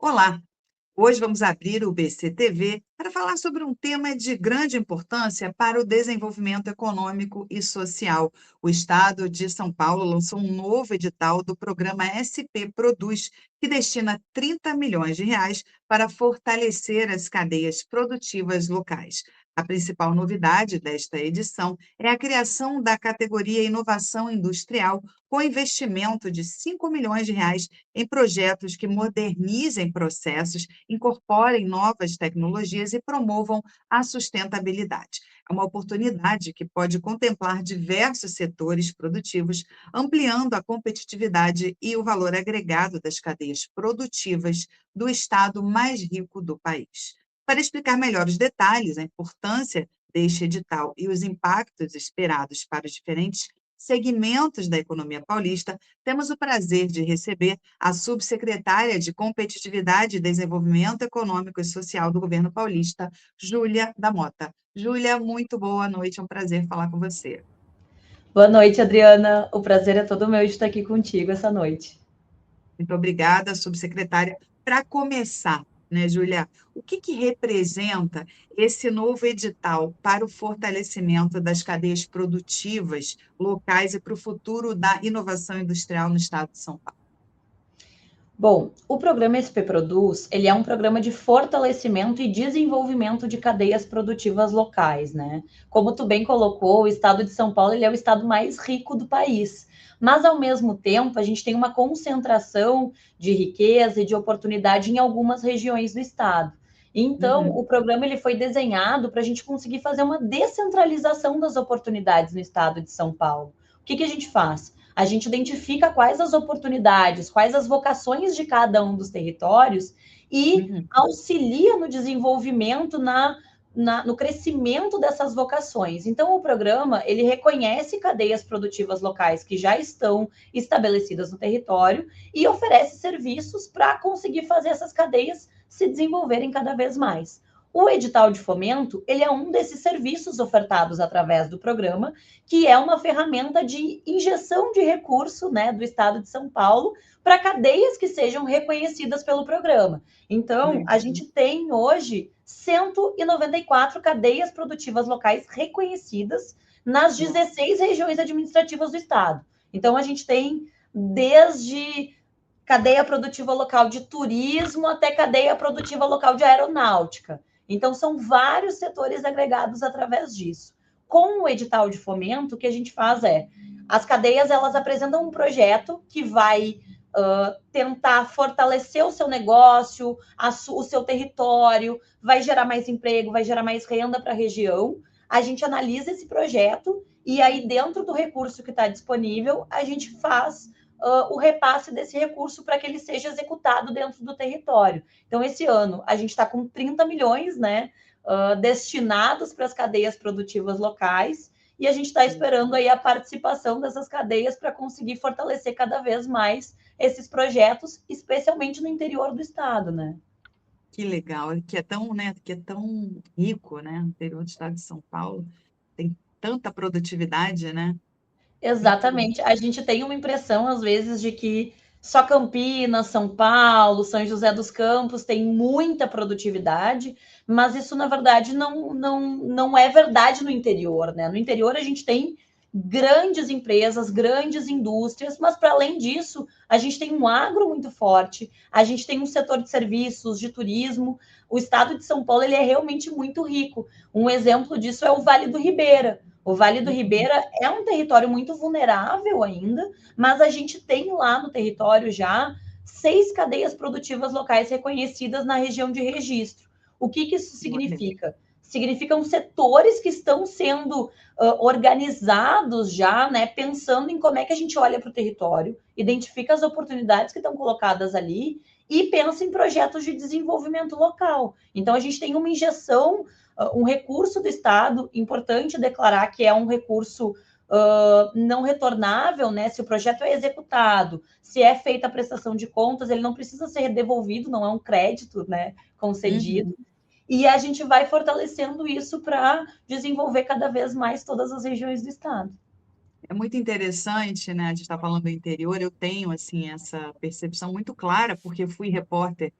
Olá, hoje vamos abrir o BCTV para falar sobre um tema de grande importância para o desenvolvimento econômico e social. O Estado de São Paulo lançou um novo edital do programa SP Produz, que destina 30 milhões de reais para fortalecer as cadeias produtivas locais. A principal novidade desta edição é a criação da categoria Inovação Industrial, com investimento de 5 milhões de reais em projetos que modernizem processos, incorporem novas tecnologias e promovam a sustentabilidade. É uma oportunidade que pode contemplar diversos setores produtivos, ampliando a competitividade e o valor agregado das cadeias produtivas do estado mais rico do país. Para explicar melhor os detalhes, a importância deste edital e os impactos esperados para os diferentes segmentos da economia paulista, temos o prazer de receber a subsecretária de Competitividade e Desenvolvimento Econômico e Social do governo paulista, Júlia da Mota. Júlia, muito boa noite, é um prazer falar com você. Boa noite, Adriana. O prazer é todo meu de estar aqui contigo essa noite. Muito obrigada, subsecretária. Para começar, né, Júlia, o que representa esse novo edital para o fortalecimento das cadeias produtivas locais e para o futuro da inovação industrial no estado de São Paulo? Bom, o programa SP Produz, ele é um programa de fortalecimento e desenvolvimento de cadeias produtivas locais, né? Como tu bem colocou, o estado de São Paulo, ele é o estado mais rico do país. Mas, ao mesmo tempo, a gente tem uma concentração de riqueza e de oportunidade em algumas regiões do estado. Então, Uhum. o programa ele foi desenhado para a gente conseguir fazer uma descentralização das oportunidades no estado de São Paulo. O que a gente faz? A gente identifica quais as oportunidades, quais as vocações de cada um dos territórios e Uhum. auxilia no desenvolvimento, no crescimento dessas vocações. Então, o programa, ele reconhece cadeias produtivas locais que já estão estabelecidas no território e oferece serviços para conseguir fazer essas cadeias se desenvolverem cada vez mais. O edital de fomento, ele é um desses serviços ofertados através do programa, que é uma ferramenta de injeção de recurso, né, do Estado de São Paulo para cadeias que sejam reconhecidas pelo programa. Então, a Legal. gente tem hoje 194 cadeias produtivas locais reconhecidas nas Nossa, 16 regiões administrativas do Estado. Então, a gente tem desde cadeia produtiva local de turismo até cadeia produtiva local de aeronáutica. Então, são vários setores agregados através disso. Com o edital de fomento, o que a gente faz é, as cadeias, elas apresentam um projeto que vai tentar fortalecer o seu negócio, o seu território, vai gerar mais emprego, vai gerar mais renda para a região. A gente analisa esse projeto e aí, dentro do recurso que está disponível, a gente faz o repasse desse recurso para que ele seja executado dentro do território. Então, esse ano, a gente está com 30 milhões, né, destinados para as cadeias produtivas locais, e a gente está esperando aí a participação dessas cadeias para conseguir fortalecer cada vez mais esses projetos, especialmente no interior do estado, né? que legal, que é tão, né, que é tão rico, né, o interior do estado de São Paulo, tem tanta produtividade, né? Muito bom. Exatamente. A gente tem uma impressão, às vezes, de que só Campinas, São Paulo, São José dos Campos tem muita produtividade, mas isso, na verdade, não é verdade no interior, né? No interior, a gente tem grandes empresas, grandes indústrias, mas, para além disso, a gente tem um agro muito forte, a gente tem um setor de serviços, de turismo. O estado de São Paulo ele é realmente muito rico. Um exemplo disso é o Vale do Ribeira. O Vale do Ribeira é um território muito vulnerável ainda, mas a gente tem lá no território já 6 cadeias produtivas locais reconhecidas na região de registro. O que isso Olha, significa? Significam setores que estão sendo organizados já, né, pensando em como é que a gente olha para o território, identifica as oportunidades que estão colocadas ali e pensa em projetos de desenvolvimento local. Então, a gente tem uma injeção, um recurso do Estado, importante declarar que é um recurso não retornável, né? Se o projeto é executado, se é feita a prestação de contas, ele não precisa ser devolvido, não é um crédito, né, concedido. uhum. E a gente vai fortalecendo isso para desenvolver cada vez mais todas as regiões do estado. É muito interessante, né? A gente está falando do interior, eu tenho assim essa percepção muito clara, porque fui repórter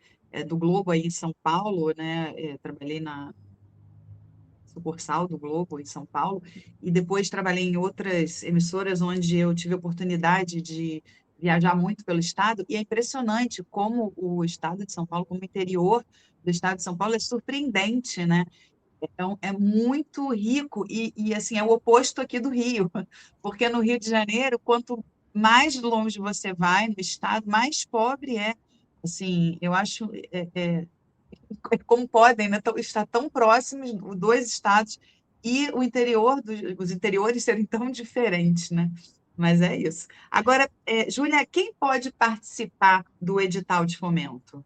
do Globo aí em São Paulo, né? Trabalhei na sucursal do Globo em São Paulo, e depois trabalhei em outras emissoras onde eu tive a oportunidade de viajar muito pelo estado, e é impressionante como o estado de São Paulo, como o interior do estado de São Paulo, é surpreendente, né? Então, é muito rico e, assim, é o oposto aqui do Rio, porque no Rio de Janeiro, quanto mais longe você vai no estado, mais pobre é. Assim, eu acho como podem, né, estar tão próximos os dois estados e o interior os interiores serem tão diferentes, né? Mas é isso. Agora, Júlia, quem pode participar do edital de fomento?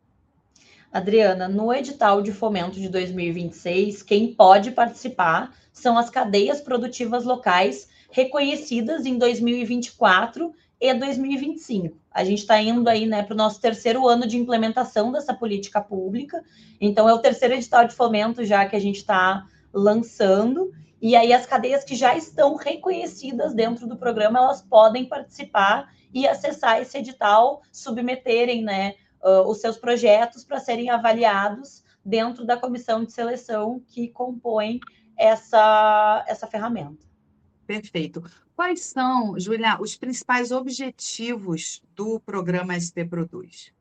Adriana, no edital de fomento de 2026, quem pode participar são as cadeias produtivas locais reconhecidas em 2024 e 2025. A gente está indo aí, né, para o nosso terceiro ano de implementação dessa política pública. Então, é o terceiro edital de fomento já que a gente está lançando. E aí, as cadeias que já estão reconhecidas dentro do programa, elas podem participar e acessar esse edital, submeterem, né, os seus projetos para serem avaliados dentro da comissão de seleção que compõe essa ferramenta. Perfeito. Quais são, Júlia, os principais objetivos do programa SP Produz?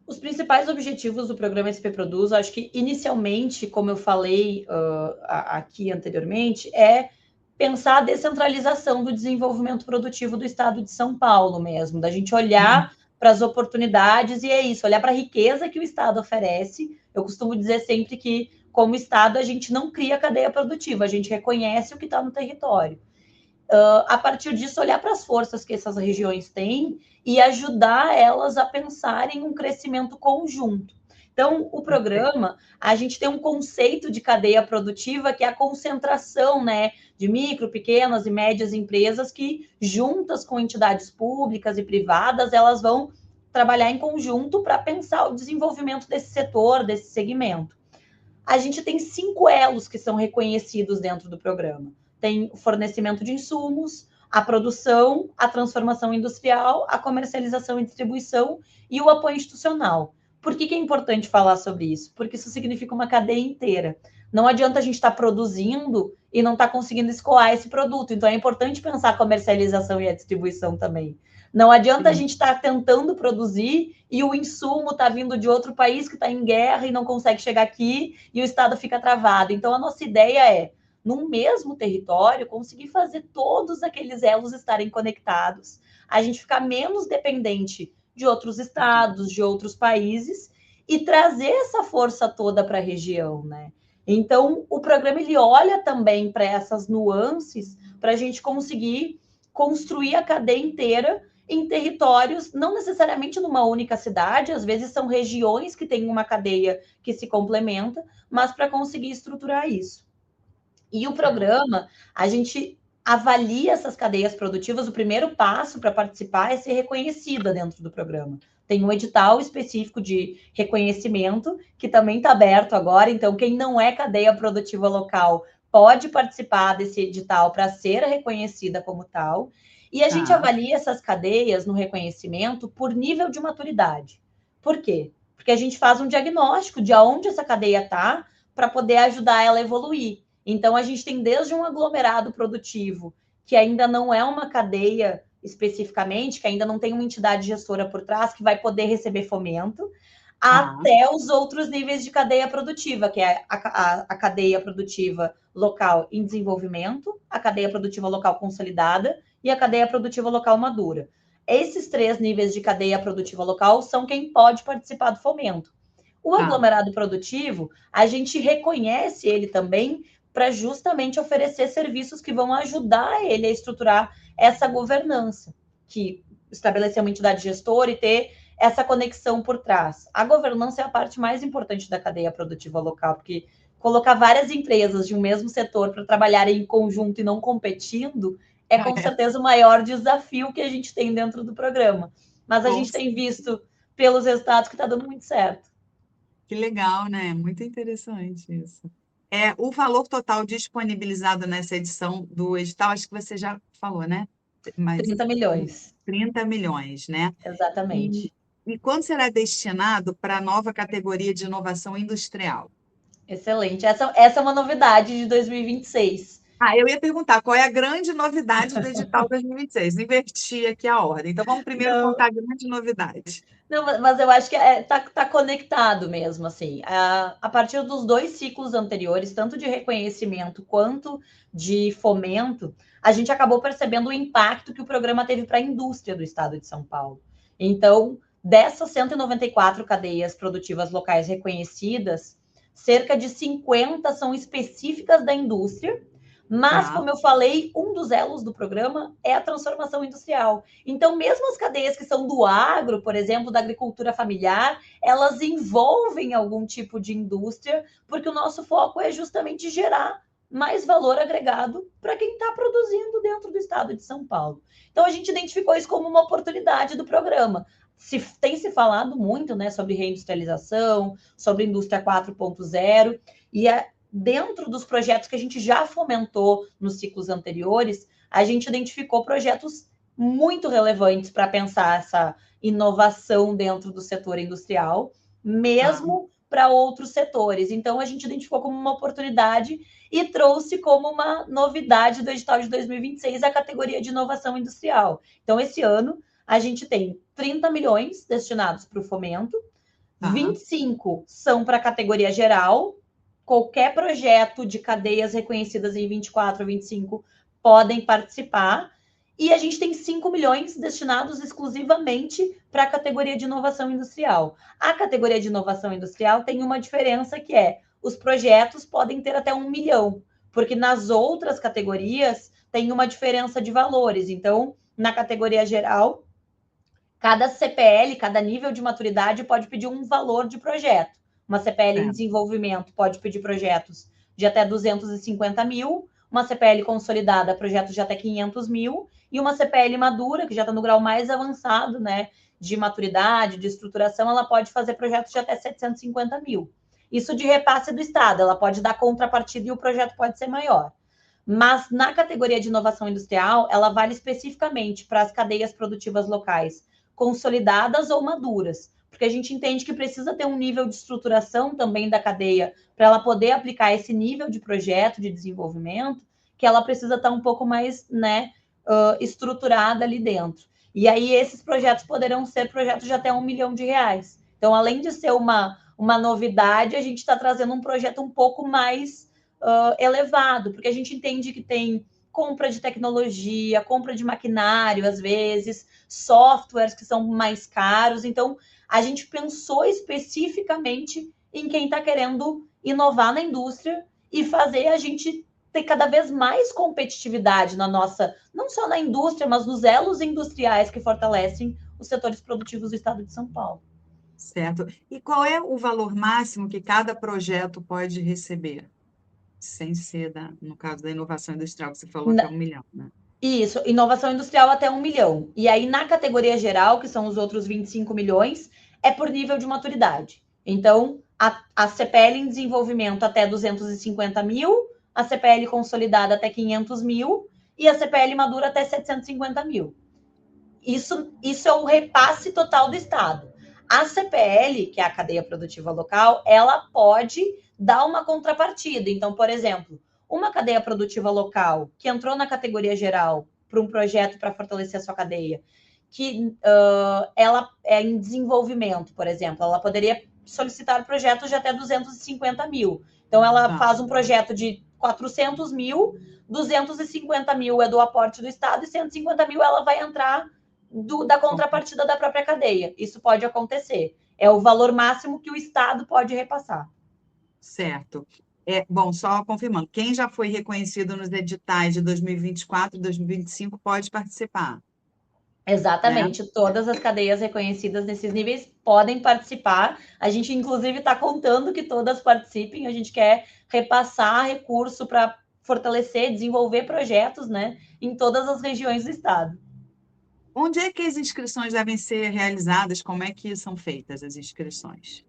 Os principais objetivos do programa SP Produz, acho que inicialmente, como eu falei aqui anteriormente, é pensar a descentralização do desenvolvimento produtivo do estado de São Paulo mesmo, da gente olhar para as oportunidades e é isso, olhar para a riqueza que o estado oferece. Eu costumo dizer sempre que, como estado, a gente não cria cadeia produtiva, a gente reconhece o que está no território. A partir disso, olhar para as forças que essas regiões têm e ajudar elas a pensarem um crescimento conjunto. Então, o programa, a gente tem um conceito de cadeia produtiva que é a concentração, né, de micro, pequenas e médias empresas que, juntas com entidades públicas e privadas, elas vão trabalhar em conjunto para pensar o desenvolvimento desse setor, desse segmento. A gente tem 5 elos que são reconhecidos dentro do programa. Tem o fornecimento de insumos, a produção, a transformação industrial, a comercialização e distribuição e o apoio institucional. Por que é importante falar sobre isso? Porque isso significa uma cadeia inteira. Não adianta a gente estar produzindo e não estar conseguindo escoar esse produto. Então, é importante pensar a comercialização e a distribuição também. Não adianta a gente estar tentando produzir e o insumo está vindo de outro país que está em guerra e não consegue chegar aqui e o Estado fica travado. Então, a nossa ideia é, num mesmo território, conseguir fazer todos aqueles elos estarem conectados, a gente ficar menos dependente de outros estados, de outros países e trazer essa força toda para a região, né? Então, o programa ele olha também para essas nuances para a gente conseguir construir a cadeia inteira em territórios, não necessariamente numa única cidade, às vezes são regiões que têm uma cadeia que se complementa, mas para conseguir estruturar isso. E o programa, a gente avalia essas cadeias produtivas, o primeiro passo para participar é ser reconhecida dentro do programa. Tem um edital específico de reconhecimento, que também está aberto agora, então quem não é cadeia produtiva local pode participar desse edital para ser reconhecida como tal. E a gente avalia essas cadeias no reconhecimento por nível de maturidade. Por quê? Porque a gente faz um diagnóstico de aonde essa cadeia está para poder ajudar ela a evoluir. Então, a gente tem desde um aglomerado produtivo, que ainda não é uma cadeia especificamente, que ainda não tem uma entidade gestora por trás que vai poder receber fomento, até os outros níveis de cadeia produtiva, que é a cadeia produtiva local em desenvolvimento, a cadeia produtiva local consolidada e a cadeia produtiva local madura. Esses 3 níveis de cadeia produtiva local são quem pode participar do fomento. O aglomerado produtivo, a gente reconhece ele também para justamente oferecer serviços que vão ajudar ele a estruturar essa governança, que estabelecer uma entidade gestora e ter essa conexão por trás. A governança é a parte mais importante da cadeia produtiva local, porque colocar várias empresas de um mesmo setor para trabalharem em conjunto e não competindo é com certeza o maior desafio que a gente tem dentro do programa. Mas a gente tem visto pelos resultados que está dando muito certo. Que legal, né? Muito interessante isso. O valor total disponibilizado nessa edição do edital, acho que você já falou, né? Mas 30 milhões. 30 milhões, né? E, Exatamente. E quando será destinado para a nova categoria de inovação industrial? Excelente. Essa é uma novidade de 2026. Ah, eu ia perguntar qual é a grande novidade do edital 2026. Inverti aqui a ordem. Então, vamos primeiro Não, contar a grande novidade. não, mas eu acho que tá conectado mesmo, assim. A partir dos dois ciclos anteriores, tanto de reconhecimento quanto de fomento, a gente acabou percebendo o impacto que o programa teve para a indústria do estado de São Paulo. Então, dessas 194 cadeias produtivas locais reconhecidas, cerca de 50 são específicas da indústria, mas, Tá, como eu falei, um dos elos do programa é a transformação industrial. Então, mesmo as cadeias que são do agro, por exemplo, da agricultura familiar, elas envolvem algum tipo de indústria, porque o nosso foco é justamente gerar mais valor agregado para quem está produzindo dentro do estado de São Paulo. Então, a gente identificou isso como uma oportunidade do programa. Tem se falado muito, né, sobre reindustrialização, sobre indústria 4.0, e dentro dos projetos que a gente já fomentou nos ciclos anteriores, a gente identificou projetos muito relevantes para pensar essa inovação dentro do setor industrial, tá. mesmo para outros setores. Então, a gente identificou como uma oportunidade e trouxe como uma novidade do edital de 2026 a categoria de inovação industrial. Então, esse ano, a gente tem 30 milhões destinados para o fomento, Tá. 25 são para a categoria geral, qualquer projeto de cadeias reconhecidas em 24 ou 25 podem participar. E a gente tem 5 milhões destinados exclusivamente para a categoria de inovação industrial. A categoria de inovação industrial tem uma diferença que é os projetos podem ter até 1 milhão, porque nas outras categorias tem uma diferença de valores. Então, na categoria geral, cada CPL, cada nível de maturidade pode pedir um valor de projeto. Uma CPL em É. desenvolvimento pode pedir projetos de até 250 mil, uma CPL consolidada, projetos de até 500 mil, e uma CPL madura, que já está no grau mais avançado, né, de maturidade, de estruturação, ela pode fazer projetos de até 750 mil. Isso de repasse do Estado, ela pode dar contrapartida e o projeto pode ser maior. Mas na categoria de inovação industrial, ela vale especificamente para as cadeias produtivas locais consolidadas ou maduras, porque a gente entende que precisa ter um nível de estruturação também da cadeia para ela poder aplicar esse nível de projeto de desenvolvimento, que ela precisa estar um pouco mais, né, estruturada ali dentro. E aí esses projetos poderão ser projetos de até R$ 1 milhão. Então, além de ser uma novidade, a gente está trazendo um projeto um pouco mais elevado, porque a gente entende que tem compra de tecnologia, compra de maquinário, às vezes, softwares que são mais caros. Então, a gente pensou especificamente em quem está querendo inovar na indústria e fazer a gente ter cada vez mais competitividade na nossa, não só na indústria, mas nos elos industriais que fortalecem os setores produtivos do estado de São Paulo. Certo. E qual é o valor máximo que cada projeto pode receber? Sem ser, no caso da inovação industrial, que você falou que é 1 milhão, né? Isso, inovação industrial até 1 milhão. E aí, na categoria geral, que são os outros 25 milhões, é por nível de maturidade. Então, a CPL em desenvolvimento até 250 mil, a CPL consolidada até 500 mil e a CPL madura até 750 mil. Isso é o repasse total do Estado. A CPL, que é a cadeia produtiva local, ela pode dar uma contrapartida. Então, por exemplo, uma cadeia produtiva local que entrou na categoria geral para um projeto para fortalecer a sua cadeia, que ela é em desenvolvimento, por exemplo, ela poderia solicitar projetos de até 250 mil. Então, ela Tá. faz um projeto de 400 mil, 250 mil é do aporte do Estado e 150 mil ela vai entrar da contrapartida da própria cadeia. Isso pode acontecer. É o valor máximo que o Estado pode repassar. Certo. Bom, só confirmando, quem já foi reconhecido nos editais de 2024 e 2025 pode participar, né? Exatamente, todas as cadeias reconhecidas nesses níveis podem participar. A gente, inclusive, está contando que todas participem. A gente quer repassar recurso para fortalecer, desenvolver projetos, né, em todas as regiões do estado. Onde é que as inscrições devem ser realizadas? Como é que são feitas as inscrições?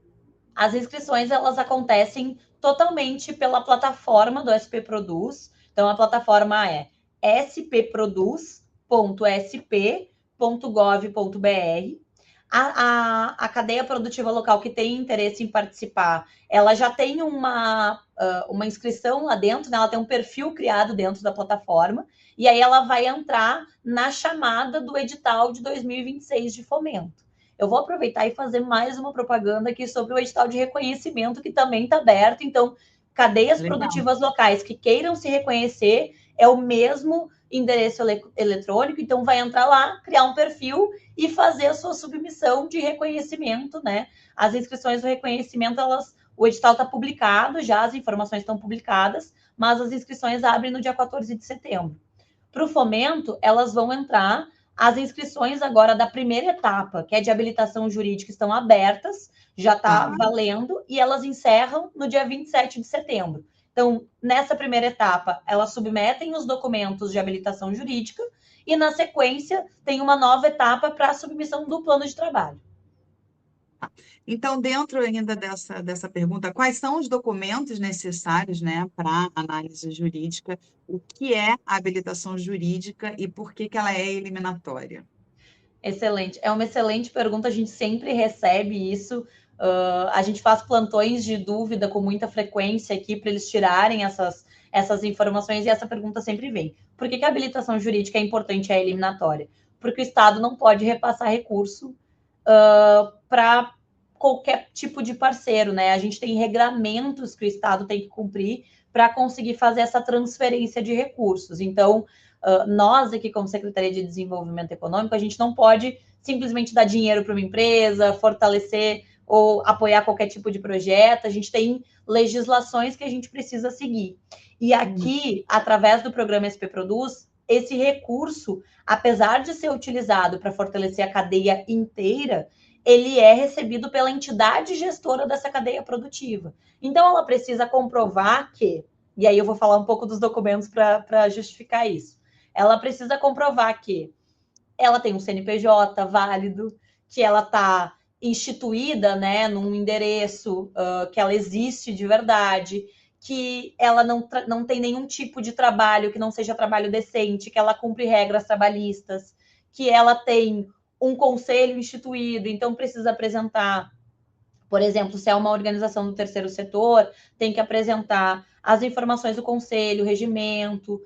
As inscrições elas acontecem totalmente pela plataforma do SP Produz. Então, a plataforma é spproduz.sp.gov.br. A cadeia produtiva local que tem interesse em participar, ela já tem uma inscrição lá dentro, né? Ela tem um perfil criado dentro da plataforma, e aí ela vai entrar na chamada do edital de 2026 de fomento. Eu vou aproveitar e fazer mais uma propaganda aqui sobre o edital de reconhecimento, que também está aberto. Então, cadeias Legal. produtivas locais que queiram se reconhecer, é o mesmo endereço eletrônico, então vai entrar lá, criar um perfil e fazer a sua submissão de reconhecimento, né? As inscrições do reconhecimento, o edital está publicado, já as informações estão publicadas, mas as inscrições abrem no dia 14 de setembro. Para o fomento, elas vão entrar, as inscrições agora da primeira etapa, que é de habilitação jurídica, estão abertas, já está Tá. valendo, e elas encerram no dia 27 de setembro. Então, nessa primeira etapa, elas submetem os documentos de habilitação jurídica e, na sequência, tem uma nova etapa para a submissão do plano de trabalho. Então, dentro ainda dessa pergunta, quais são os documentos necessários, né, para análise jurídica? O que é a habilitação jurídica e por que que ela é eliminatória? Excelente. É uma excelente pergunta, a gente sempre recebe isso. A gente faz plantões de dúvida com muita frequência aqui para eles tirarem essas informações e essa pergunta sempre vem. Por que a habilitação jurídica é importante e é eliminatória? Porque o Estado não pode repassar recurso para qualquer tipo de parceiro, né? A gente tem regramentos que o Estado tem que cumprir para conseguir fazer essa transferência de recursos. Então, nós aqui, como Secretaria de Desenvolvimento Econômico, a gente não pode simplesmente dar dinheiro para uma empresa, fortalecer ou apoiar qualquer tipo de projeto. A gente tem legislações que a gente precisa seguir. E aqui, através do programa SP Produz, esse recurso, apesar de ser utilizado para fortalecer a cadeia inteira, ele é recebido pela entidade gestora dessa cadeia produtiva. Então, ela precisa comprovar que, e aí eu vou falar um pouco dos documentos para justificar isso. Ela precisa comprovar que ela tem um CNPJ válido, que ela está instituída, né, num endereço, que ela existe de verdade, que ela não tem nenhum tipo de trabalho que não seja trabalho decente, que ela cumpre regras trabalhistas, que ela tem um conselho instituído, então precisa apresentar, por exemplo, se é uma organização do terceiro setor, tem que apresentar as informações do conselho, regimento,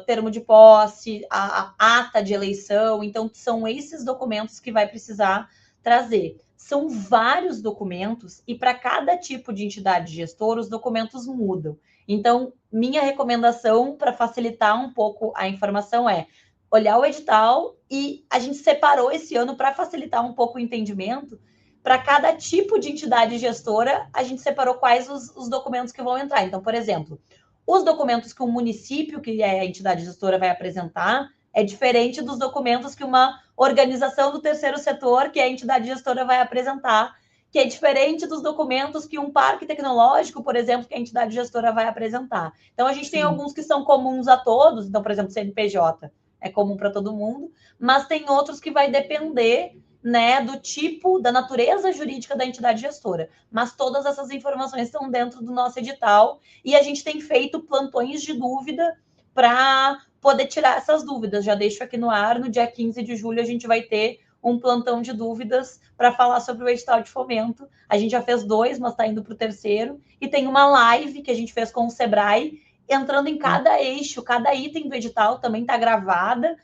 termo de posse, a ata de eleição. Então, são esses documentos que vai precisar trazer. São vários documentos e para cada tipo de entidade gestora, os documentos mudam. Então, minha recomendação para facilitar um pouco a informação é olhar o edital, e a gente separou esse ano para facilitar um pouco o entendimento. Para cada tipo de entidade gestora, a gente separou quais os documentos que vão entrar. Então, por exemplo, os documentos que um município, que é a entidade gestora, vai apresentar, é diferente dos documentos que uma organização do terceiro setor, que é a entidade gestora, vai apresentar, que é diferente dos documentos que um parque tecnológico, por exemplo, que a entidade gestora vai apresentar. Então, a gente tem Sim. alguns que são comuns a todos, então, por exemplo, CNPJ é comum para todo mundo, mas tem outros que vai depender, né, do tipo, da natureza jurídica da entidade gestora. Mas todas essas informações estão dentro do nosso edital e a gente tem feito plantões de dúvida para poder tirar essas dúvidas. Já deixo aqui no ar, no dia 15 de julho a gente vai ter um plantão de dúvidas para falar sobre o edital de fomento. A gente já fez 2, mas está indo para o terceiro. E tem uma live que a gente fez com o Sebrae, entrando em cada eixo, cada item do edital também está gravada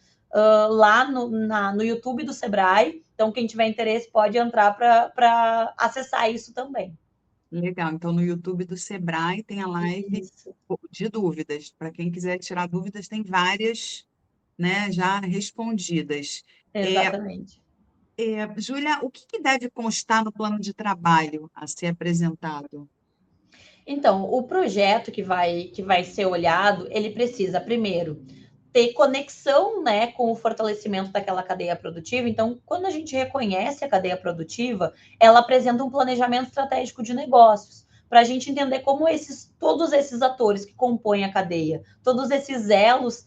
lá no YouTube do Sebrae. Então, quem tiver interesse pode entrar para acessar isso também. Legal. Então, no YouTube do Sebrae tem a live Isso, de dúvidas. Para quem quiser tirar dúvidas, tem várias, né, já respondidas. É, exatamente. Júlia, o que que deve constar no plano de trabalho a ser apresentado? Então, o projeto que vai ser olhado, ele precisa, primeiro, ter conexão, né, com o fortalecimento daquela cadeia produtiva. Então, quando a gente reconhece a cadeia produtiva, ela apresenta um planejamento estratégico de negócios, para a gente entender como todos esses atores que compõem a cadeia, todos esses elos,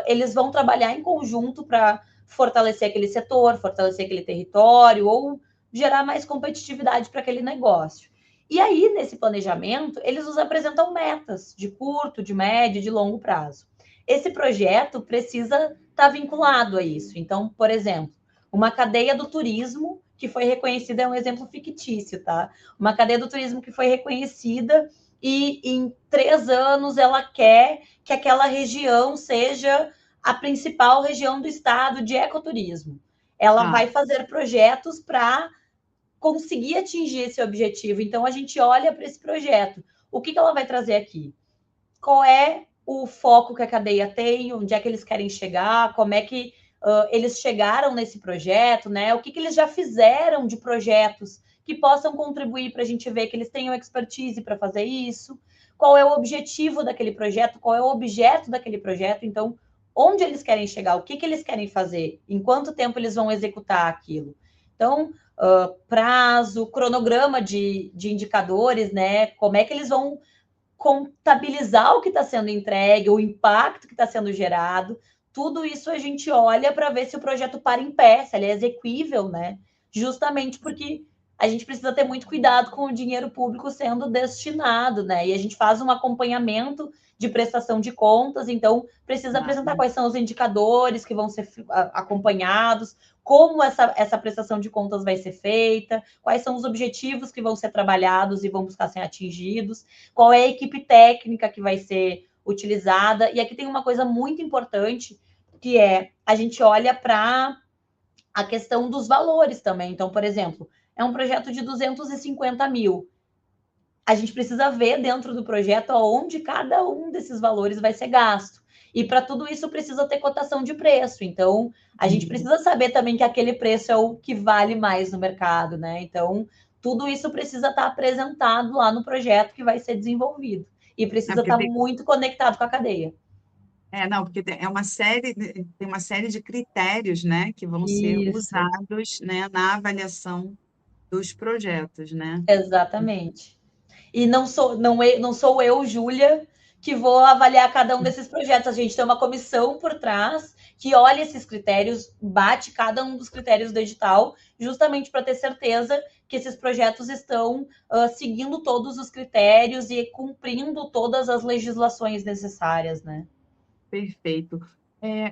eles vão trabalhar em conjunto para fortalecer aquele setor, fortalecer aquele território ou gerar mais competitividade para aquele negócio. E aí, nesse planejamento, eles nos apresentam metas de curto, de médio e de longo prazo. Esse projeto precisa estar vinculado a isso. Então, por exemplo, uma cadeia do turismo que foi reconhecida, é um exemplo fictício, tá? Uma cadeia do turismo que foi reconhecida e em 3 anos ela quer que aquela região seja a principal região do estado de ecoturismo. Ela Tá. vai fazer projetos para conseguir atingir esse objetivo. Então, a gente olha para esse projeto. O que ela vai trazer aqui? Qual é o foco que a cadeia tem? Onde é que eles querem chegar? Como é que eles chegaram nesse projeto, né? O que eles já fizeram de projetos que possam contribuir para a gente ver que eles tenham expertise para fazer isso? Qual é o objetivo daquele projeto? Qual é o objeto daquele projeto? Então, onde eles querem chegar? O que eles querem fazer? Em quanto tempo eles vão executar aquilo? Então, prazo, cronograma de indicadores, né? Como é que eles vão contabilizar o que está sendo entregue, o impacto que está sendo gerado. Tudo isso a gente olha para ver se o projeto para em pé, se ele é exequível, né? Justamente porque a gente precisa ter muito cuidado com o dinheiro público sendo destinado, né? E a gente faz um acompanhamento de prestação de contas, então precisa apresentar Claro. quais são os indicadores que vão ser acompanhados, como essa prestação de contas vai ser feita, quais são os objetivos que vão ser trabalhados e vão buscar ser atingidos, qual é a equipe técnica que vai ser utilizada. E aqui tem uma coisa muito importante, que é a gente olha para a questão dos valores também. Então, por exemplo, é um projeto de 250 mil. A gente precisa ver dentro do projeto aonde cada um desses valores vai ser gasto. E para tudo isso precisa ter cotação de preço. Então, a gente precisa saber também que aquele preço é o que vale mais no mercado, né? Então, tudo isso precisa estar apresentado lá no projeto que vai ser desenvolvido. E É precisa porque estar tem, muito conectado com a cadeia. não, porque tem uma série de critérios, né, que vão ser Isso, usados, né, na avaliação dos projetos, né? exatamente. E não sou eu, Júlia, que vou avaliar cada um desses projetos. A gente tem uma comissão por trás que olha esses critérios, bate cada um dos critérios do edital, justamente para ter certeza que esses projetos estão seguindo todos os critérios e cumprindo todas as legislações necessárias, né? Perfeito.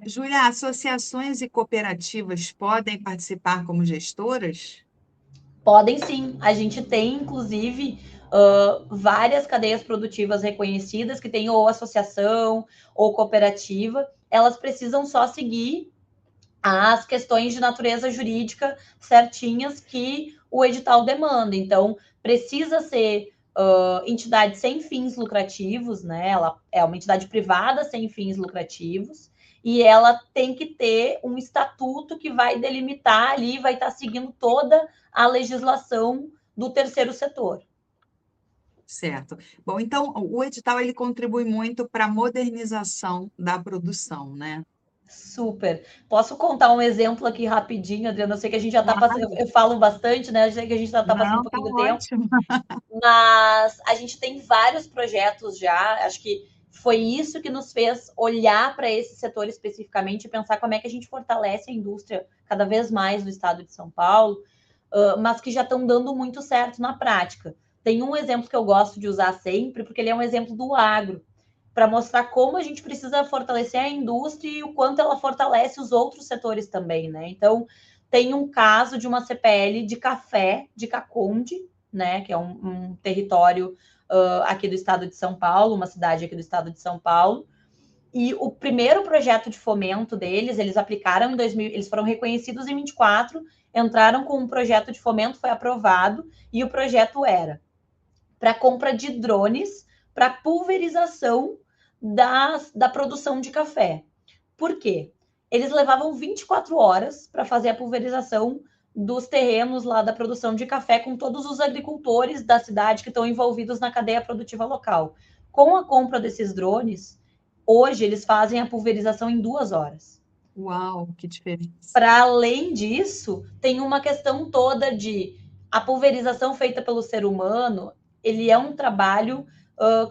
Júlia, associações e cooperativas podem participar como gestoras? Podem sim. A gente tem, inclusive, várias cadeias produtivas reconhecidas que têm ou associação ou cooperativa. Elas precisam só seguir as questões de natureza jurídica certinhas que o edital demanda. Então, precisa ser entidade sem fins lucrativos, né? Ela é uma entidade privada sem fins lucrativos e ela tem que ter um estatuto que vai delimitar ali, vai estar seguindo toda a legislação do terceiro setor. Certo. Bom, então o edital ele contribui muito para a modernização da produção, né? Super. Posso contar um exemplo aqui rapidinho, Adriana? Eu sei que a gente já está passando, Claro. eu falo bastante, né? Eu sei que a gente já está passando um Não, tá pouquinho do tempo. ótimo. Mas a gente tem vários projetos já. Acho que foi isso que nos fez olhar para esse setor especificamente e pensar como é que a gente fortalece a indústria cada vez mais do estado de São Paulo, mas que já estão dando muito certo na prática. Tem um exemplo que eu gosto de usar sempre, porque ele é um exemplo do agro, para mostrar como a gente precisa fortalecer a indústria e o quanto ela fortalece os outros setores também, né? Então, tem um caso de uma CPL de café de Caconde, né, que é um território aqui do estado de São Paulo, uma cidade aqui do estado de São Paulo. E o primeiro projeto de fomento deles, eles aplicaram em 2000, eles foram reconhecidos em 24, entraram com um projeto de fomento, foi aprovado, e o projeto era para compra de drones para pulverização da produção de café. Por quê? Eles levavam 24 horas para fazer a pulverização dos terrenos lá da produção de café com todos os agricultores da cidade que estão envolvidos na cadeia produtiva local. Com a compra desses drones, hoje eles fazem a pulverização em 2 horas. Uau, que diferença. Para além disso, tem uma questão toda de a pulverização feita pelo ser humano, ele é um trabalho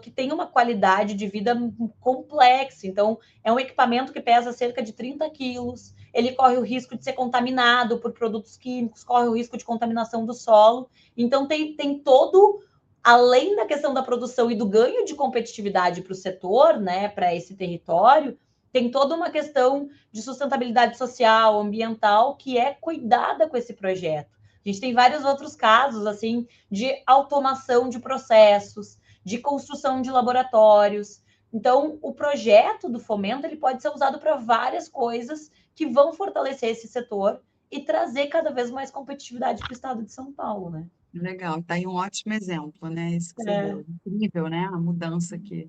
que tem uma qualidade de vida complexa. Então, é um equipamento que pesa cerca de 30 quilos, ele corre o risco de ser contaminado por produtos químicos, corre o risco de contaminação do solo. Então, tem todo, além da questão da produção e do ganho de competitividade para o setor, né, para esse território, tem toda uma questão de sustentabilidade social, ambiental, que é cuidada com esse projeto. A gente tem vários outros casos, assim, de automação de processos, de construção de laboratórios. Então, o projeto do fomento ele pode ser usado para várias coisas que vão fortalecer esse setor e trazer cada vez mais competitividade para o estado de São Paulo, né? Legal, tá aí um ótimo exemplo, né? Isso que você É, deu. Incrível, né? A mudança que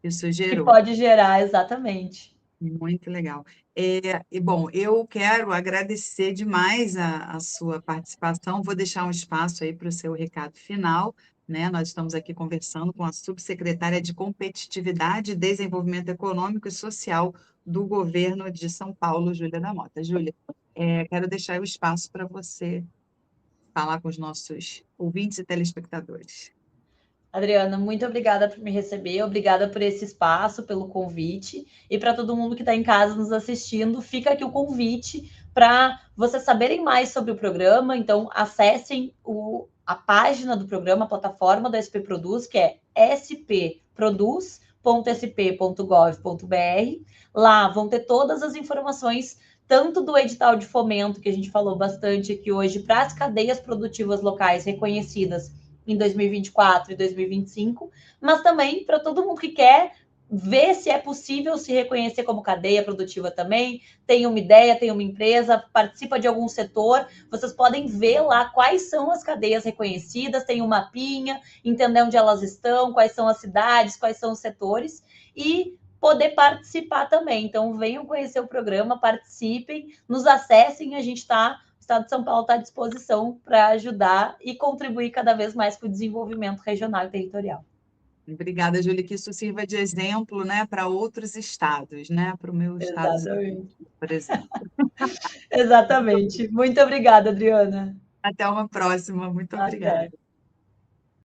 isso que gerou. pode gerar, exatamente. Muito legal. E bom, eu quero agradecer demais a sua participação. Vou deixar um espaço aí para o seu recado final, né? Nós estamos aqui conversando com a subsecretária de Competitividade, Desenvolvimento Econômico e Social do governo de São Paulo, Júlia da Mota. Júlia, quero deixar o espaço para você falar com os nossos ouvintes e telespectadores. Adriana, muito obrigada por me receber, obrigada por esse espaço, pelo convite. E para todo mundo que está em casa nos assistindo, fica aqui o convite para vocês saberem mais sobre o programa. Então, acessem a página do programa, a plataforma da SP Produz, que é sproduz.sp.gov.br. Lá vão ter todas as informações, tanto do edital de fomento, que a gente falou bastante aqui hoje, para as cadeias produtivas locais reconhecidas em 2024 e 2025, mas também para todo mundo que quer ver se é possível se reconhecer como cadeia produtiva também, tem uma ideia, tem uma empresa, participa de algum setor, vocês podem ver lá quais são as cadeias reconhecidas, tem um mapinha, entender onde elas estão, quais são as cidades, quais são os setores, e poder participar também. Então, venham conhecer o programa, participem, nos acessem, a gente está o Estado de São Paulo está à disposição para ajudar e contribuir cada vez mais para o desenvolvimento regional e territorial. Obrigada, Júlia, que isso sirva de exemplo, né, para outros estados, né, para o meu estado, Exatamente. por exemplo. Exatamente. Muito obrigada, Adriana. Até uma próxima. Muito Até. obrigada.